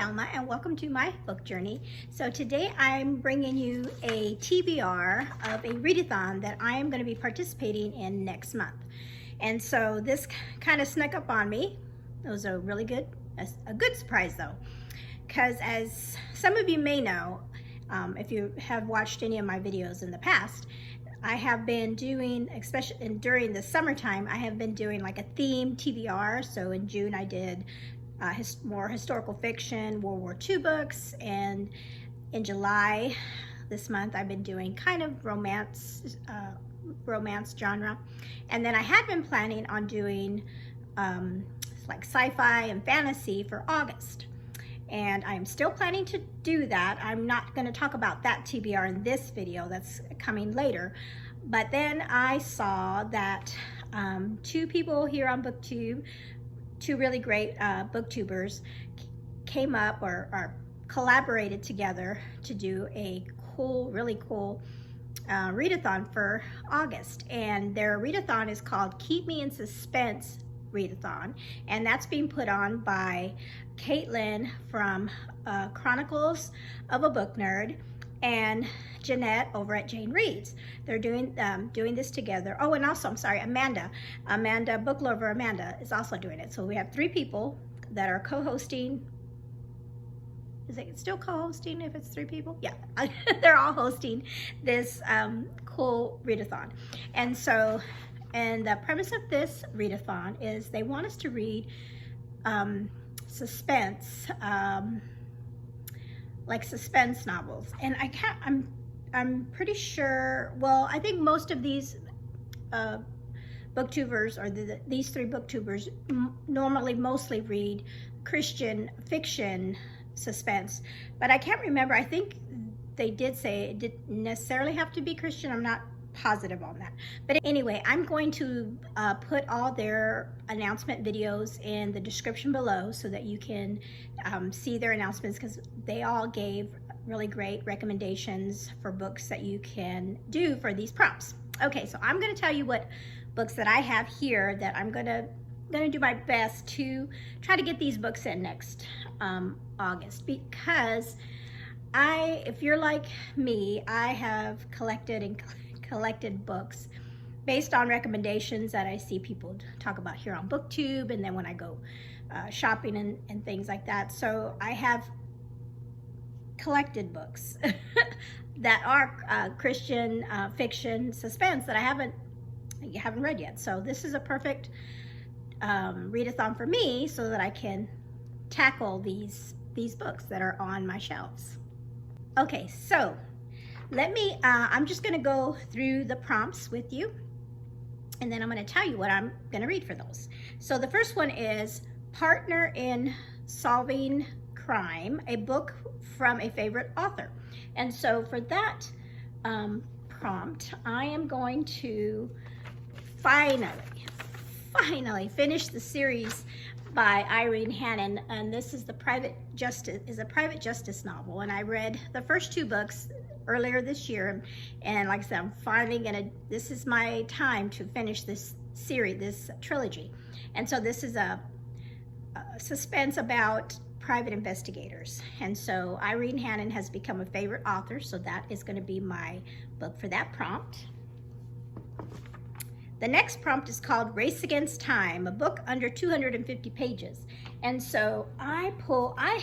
Thelma and welcome to my book journey. So today I'm bringing you a TBR of a readathon that I am going to be participating in next month. And so this kind of snuck up on me. It was a really good surprise though, because as some of you may know, if you have watched any of my videos in the past, I have been doing, especially during the summertime, I have been doing like a theme TBR. So in June I did more historical fiction, World War II books, and in July this month I've been doing kind of romance genre, and then I had been planning on doing like sci-fi and fantasy for August, and I'm still planning to do that. I'm not going to talk about that TBR in this video, that's coming later, but then I saw that two people here on BookTube, two really great booktubers, came up or collaborated together to do a really cool readathon for August. And their readathon is called Keep Me in Suspense Readathon, and that's being put on by Caitlin from Chronicles of a Book Nerd and Jeanette over at Jane Reads. They're doing this together. Oh, and also, I'm sorry, Amanda, book lover Amanda is also doing it. So we have three people that are co-hosting. Is it still co-hosting if it's three people? Yeah, they're all hosting this cool readathon. And so, and the premise of this readathon is they want us to read suspense, like suspense novels. And I'm pretty sure, well, I think most of these booktubers, or these three booktubers, mostly read Christian fiction suspense, but I can't remember. I think they did say it didn't necessarily have to be Christian. I'm not positive on that. But anyway, I'm going to put all their announcement videos in the description below so that you can see their announcements, because they all gave really great recommendations for books that you can do for these prompts. Okay, so I'm going to tell you what books that I have here that I'm going to do my best to try to get these books in next August, because if you're like me, I have collected books based on recommendations that I see people talk about here on BookTube, and then when I go shopping and things like that. So I have collected books that are Christian fiction suspense that I haven't read yet. So this is a perfect readathon for me, so that I can tackle these books that are on my shelves. Okay, so let me, I'm just gonna go through the prompts with you, and then I'm gonna tell you what I'm gonna read for those. So the first one is Partner in Solving Crime, a book from a favorite author. And so for that prompt, I am going to finally finish the series by Irene Hannon, and this is a private justice novel. And I read the first two books earlier this year, and like I said, I'm finally this is my time to finish this series, this trilogy. And so this is a suspense about private investigators. And so Irene Hannon has become a favorite author, so that is going to be my book for that prompt. The next prompt is called Race Against Time, a book under 250 pages. And so I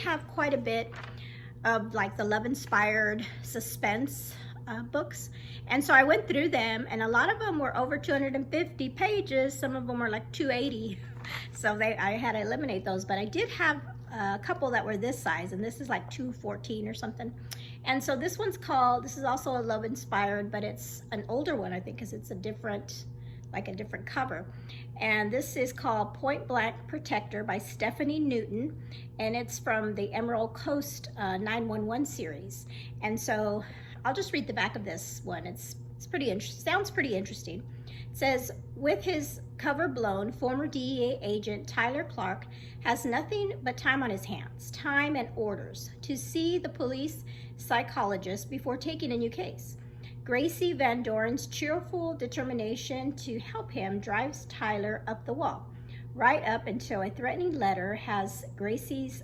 have quite a bit of like the love-inspired suspense books. And so I went through them, and a lot of them were over 250 pages. Some of them were like 280. So I had to eliminate those, but I did have a couple that were this size, and this is like 214 or something. And so this one's called, this is also a love-inspired, but it's an older one, I think, because it's a different cover. And this is called Point Blank Protector by Stephanie Newton, and it's from the Emerald Coast 911 series. And so I'll just read the back of this one. It's pretty interesting, sounds pretty interesting. It says, with his cover blown, former DEA agent Tyler Clark has nothing but time on his hands, time and orders, to see the police psychologist before taking a new case. Gracie Van Doren's cheerful determination to help him drives Tyler up the wall. right up until a threatening letter has Gracie's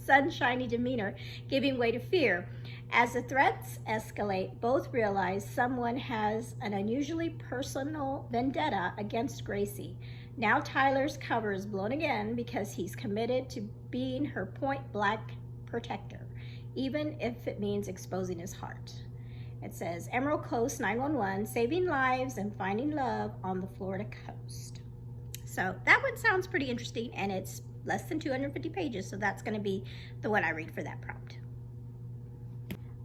sunshiny demeanor giving way to fear. As the threats escalate, both realize someone has an unusually personal vendetta against Gracie. Now Tyler's cover is blown again because he's committed to being her point-blank protector, even if it means exposing his heart. It says, Emerald Coast 911, saving lives and finding love on the Florida coast. So that one sounds pretty interesting, and it's less than 250 pages, so that's going to be the one I read for that prompt.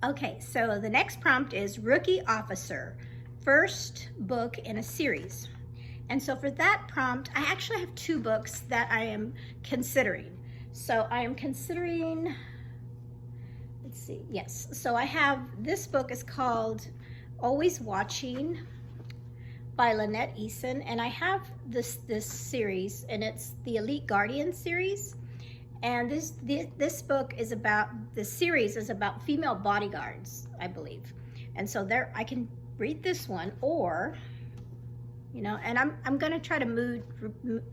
Okay, so the next prompt is Rookie Officer, first book in a series. And so for that prompt, I actually have two books that I am considering. So I am considering, let's see, yes. So I have, this book is called Always Watching by Lynette Eason, and I have this series, and it's the Elite Guardian series. And this book is about, this series is about female bodyguards, I believe. And so there, I can read this one, or, you know, and I'm gonna try to mood,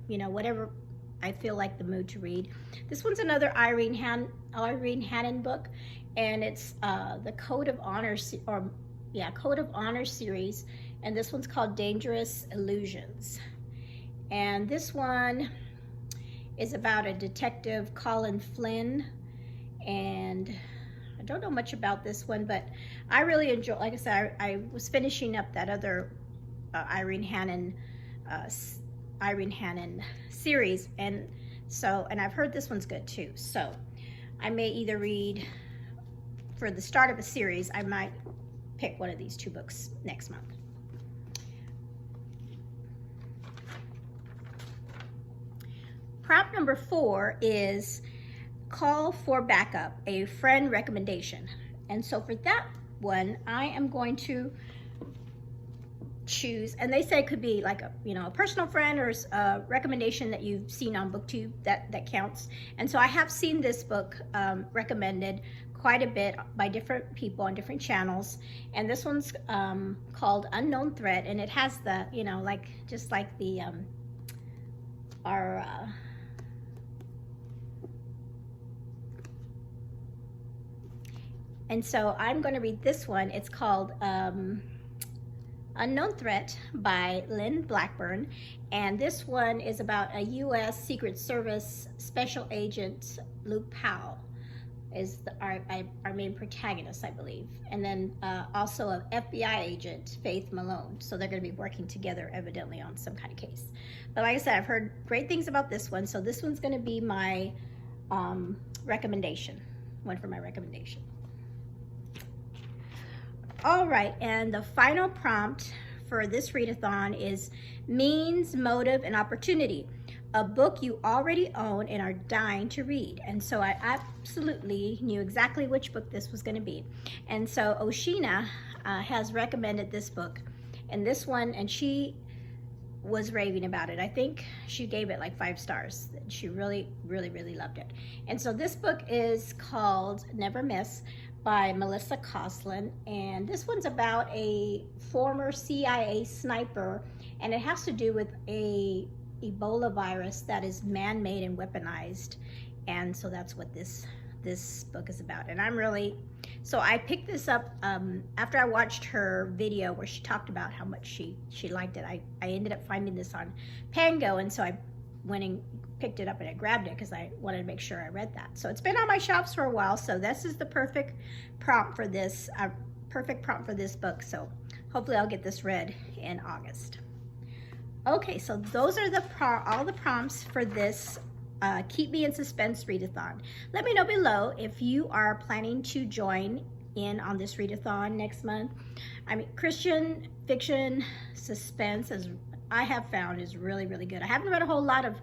you know, whatever I feel like the mood to read. This one's another Irene Hannon book, and it's the Code of Honor, Code of Honor series, and this one's called Dangerous Illusions. And this one is about a detective, Colin Flynn, and I don't know much about this one, but I really enjoy, like I said, I was finishing up that other Irene Hannon series, and so, and I've heard this one's good too. So I may either read, for the start of a series, I might pick one of these two books next month. Prompt number 4 is Call for Backup, a friend recommendation. And so for that one, I am going to choose, and they say it could be like a, you know, a personal friend or a recommendation that you've seen on BookTube, that counts. And so I have seen this book recommended quite a bit by different people on different channels. And this one's called Unknown Threat, and it has the, you know, like, just like the, and so I'm going to read this one. It's called Unknown Threat by Lynn Blackburn. And this one is about a U.S. Secret Service Special Agent, Luke Powell, is our main protagonist, I believe. And then also an FBI agent, Faith Malone. So they're going to be working together, evidently, on some kind of case. But like I said, I've heard great things about this one. So this one's going to be my recommendation, one for my recommendation. All right, and the final prompt for this readathon is Means, Motive, and Opportunity, a book you already own and are dying to read. And so I absolutely knew exactly which book this was going to be. And so Oshina has recommended this book, and this one, and she was raving about it. I think she gave it like 5 stars. She really, really, really loved it. And so this book is called Never Miss by Melissa Coslin, and this one's about a former CIA sniper, and it has to do with a Ebola virus that is man-made and weaponized. And so that's what this book is about. And I'm really, so I picked this up after I watched her video where she talked about how much she liked it. I ended up finding this on Pango, and so I went and picked it up and I grabbed it because I wanted to make sure I read that. So it's been on my shelves for a while, so this is the perfect prompt for this book. So hopefully I'll get this read in August. Okay, so those are all the prompts for this Keep Me in Suspense readathon. Let me know below if you are planning to join in on this readathon next month. I mean, Christian fiction suspense, as I have found, is really, really good. I haven't read a whole lot of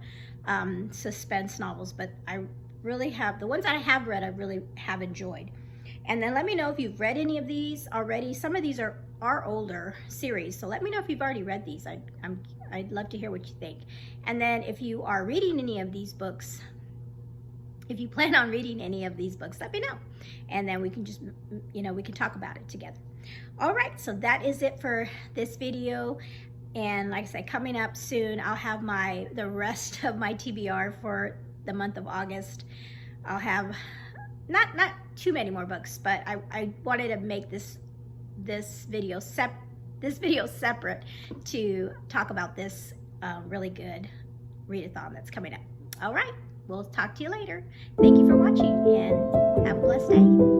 suspense novels, but I really have, the ones I have read, I really have enjoyed. And then let me know if you've read any of these already. Some of these are older series, so let me know if you've already read these. I'd love to hear what you think. And then if you are reading any of these books, if you plan on reading any of these books, let me know. And then we can just, you know, we can talk about it together. All right, so that is it for this video. And like I said, coming up soon, I'll have the rest of my TBR for the month of August. I'll have not too many more books, but I wanted to make this video separate to talk about this really good readathon that's coming up. All right, we'll talk to you later. Thank you for watching and have a blessed day.